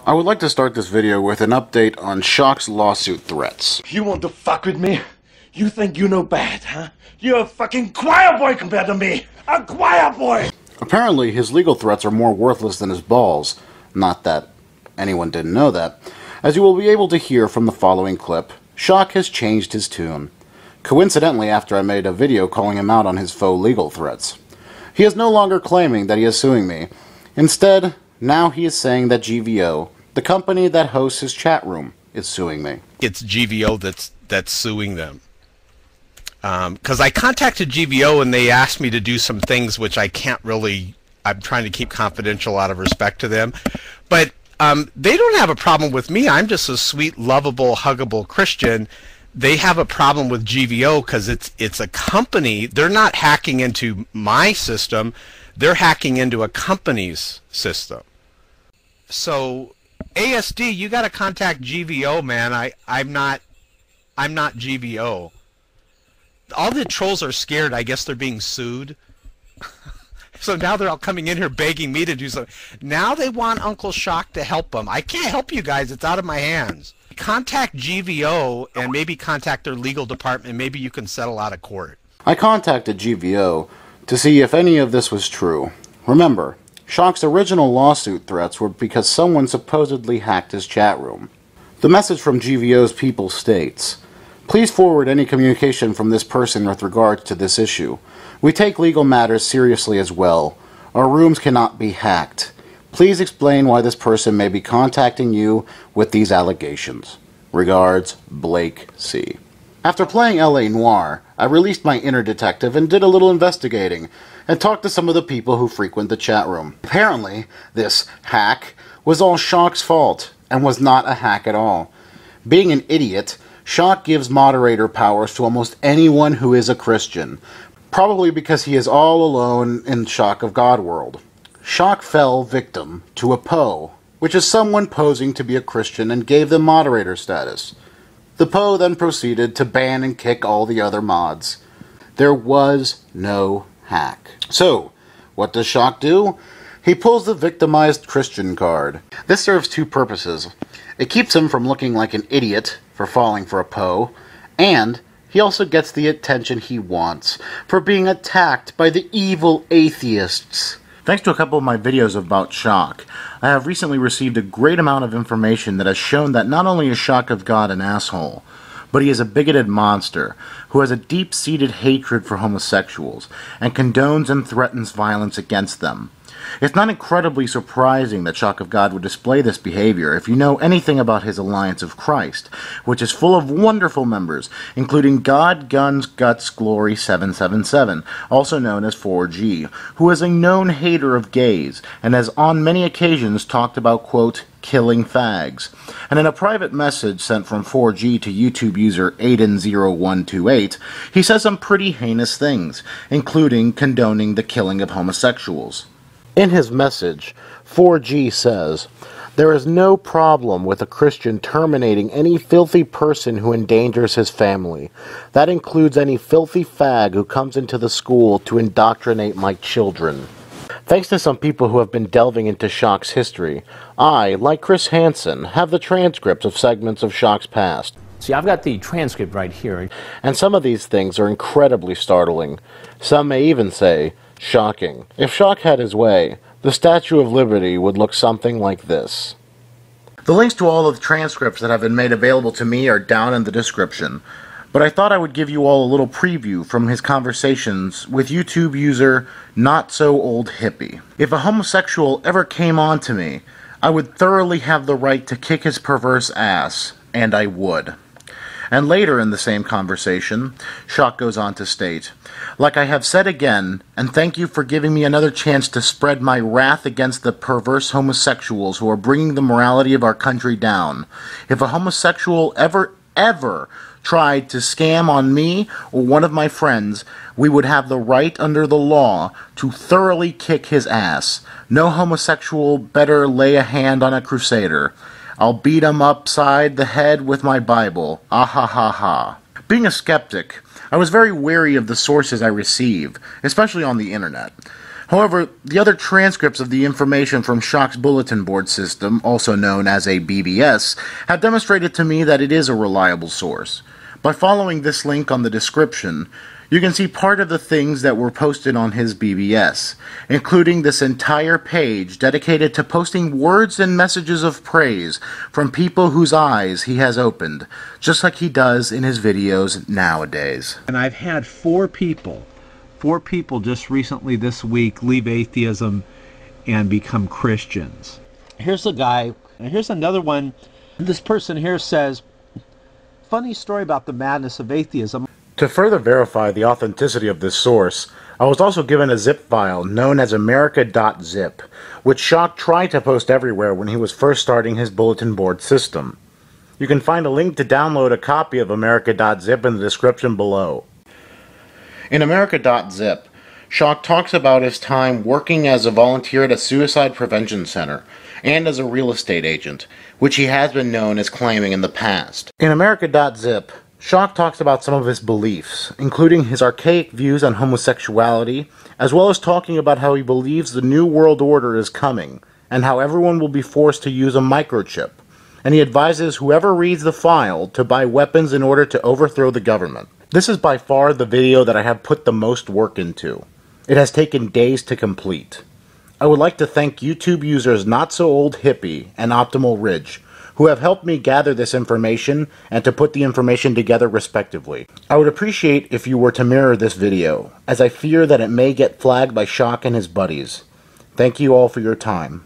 I would like to start this video with an update on Shock's lawsuit threats. You want to fuck with me? You think you know bad, huh? You're a fucking choir boy compared to me! A choir boy! Apparently, his legal threats are more worthless than his balls. Not that anyone didn't know that. As you will be able to hear from the following clip, Shock has changed his tune. Coincidentally, after I made a video calling him out on his faux legal threats. He is no longer claiming that he is suing me. Instead, now he is saying that GVO, the company that hosts his chat room, is suing me. It's GVO that's suing them. Because I contacted GVO and they asked me to do some things which I can't really, I'm trying to keep confidential out of respect to them. But they don't have a problem with me. I'm just a sweet, lovable, huggable Christian. They have a problem with GVO because it's a company. They're not hacking into my system. They're hacking into a company's system. So ASD, you got to contact GVO, man. I'm not GVO. All the trolls are scared. I guess they're being sued. So now they're all coming in here begging me to do something. Now they want Uncle Shock to help them. I can't help you guys. It's out of my hands. Contact GVO and maybe contact their legal department. Maybe you can settle out of court. I contacted GVO to see if any of this was true. Remember, Shock's original lawsuit threats were because someone supposedly hacked his chat room. The message from GVO's people states, "Please forward any communication from this person with regards to this issue. We take legal matters seriously as well. Our rooms cannot be hacked. Please explain why this person may be contacting you with these allegations. Regards, Blake C." After playing LA Noire, I released my inner detective and did a little investigating, and talked to some of the people who frequent the chat room. Apparently, this hack was all Shock's fault, and was not a hack at all. Being an idiot, Shock gives moderator powers to almost anyone who is a Christian, probably because he is all alone in ShockofGod world. Shock fell victim to a PO, which is someone posing to be a Christian and gave them moderator status. The PO then proceeded to ban and kick all the other mods. There was no hack. So, what does Shock do? He pulls the victimized Christian card. This serves two purposes. It keeps him from looking like an idiot for falling for a PO, and he also gets the attention he wants for being attacked by the evil atheists. Thanks to a couple of my videos about Shock, I have recently received a great amount of information that has shown that not only is ShockofGod an asshole, but he is a bigoted monster who has a deep-seated hatred for homosexuals and condones and threatens violence against them. It's not incredibly surprising that ShockofGod would display this behavior if you know anything about his Alliance of Christ, which is full of wonderful members, including God, Guns, Guts, Glory 777, also known as 4G, who is a known hater of gays, and has on many occasions talked about, quote, killing fags. And in a private message sent from 4G to YouTube user Aiden0128, he says some pretty heinous things, including condoning the killing of homosexuals. In his message, 4G says, "There is no problem with a Christian terminating any filthy person who endangers his family. That includes any filthy fag who comes into the school to indoctrinate my children." Thanks to some people who have been delving into Shock's history, I, like Chris Hansen, have the transcripts of segments of Shock's past. See, I've got the transcript right here. And some of these things are incredibly startling. Some may even say, shocking. If Shock had his way, the Statue of Liberty would look something like this. The links to all of the transcripts that have been made available to me are down in the description, but I thought I would give you all a little preview from his conversations with YouTube user Not So Old Hippie. If a homosexual ever came on to me, I would thoroughly have the right to kick his perverse ass, and I would. And later in the same conversation, Shock goes on to state, "Like I have said again, and thank you for giving me another chance to spread my wrath against the perverse homosexuals who are bringing the morality of our country down. If a homosexual ever tried to scam on me or one of my friends, we would have the right under the law to thoroughly kick his ass. No homosexual better lay a hand on a crusader. I'll beat him upside the head with my Bible. Ah ha ha ha." Being a skeptic, I was very wary of the sources I receive, especially on the internet. However, the other transcripts of the information from Shock's bulletin board system, also known as a BBS, have demonstrated to me that it is a reliable source. By following this link on the description, you can see part of the things that were posted on his BBS, including this entire page dedicated to posting words and messages of praise from people whose eyes he has opened, just like he does in his videos nowadays. And I've had four people just recently this week leave atheism and become Christians. Here's a guy, and here's another one. This person here says, funny story about the madness of atheism. To further verify the authenticity of this source, I was also given a zip file known as America.zip, which Shock tried to post everywhere when he was first starting his bulletin board system. You can find a link to download a copy of America.zip in the description below. In America.zip, Shock talks about his time working as a volunteer at a suicide prevention center and as a real estate agent, which he has been known as claiming in the past. In America.zip, Shock talks about some of his beliefs, including his archaic views on homosexuality, as well as talking about how he believes the New World Order is coming, and how everyone will be forced to use a microchip, and he advises whoever reads the file to buy weapons in order to overthrow the government. This is by far the video that I have put the most work into. It has taken days to complete. I would like to thank YouTube users Not So Old Hippie and Optimal Ridge, who have helped me gather this information and to put the information together respectively. I would appreciate if you were to mirror this video, as I fear that it may get flagged by Shock and his buddies. Thank you all for your time.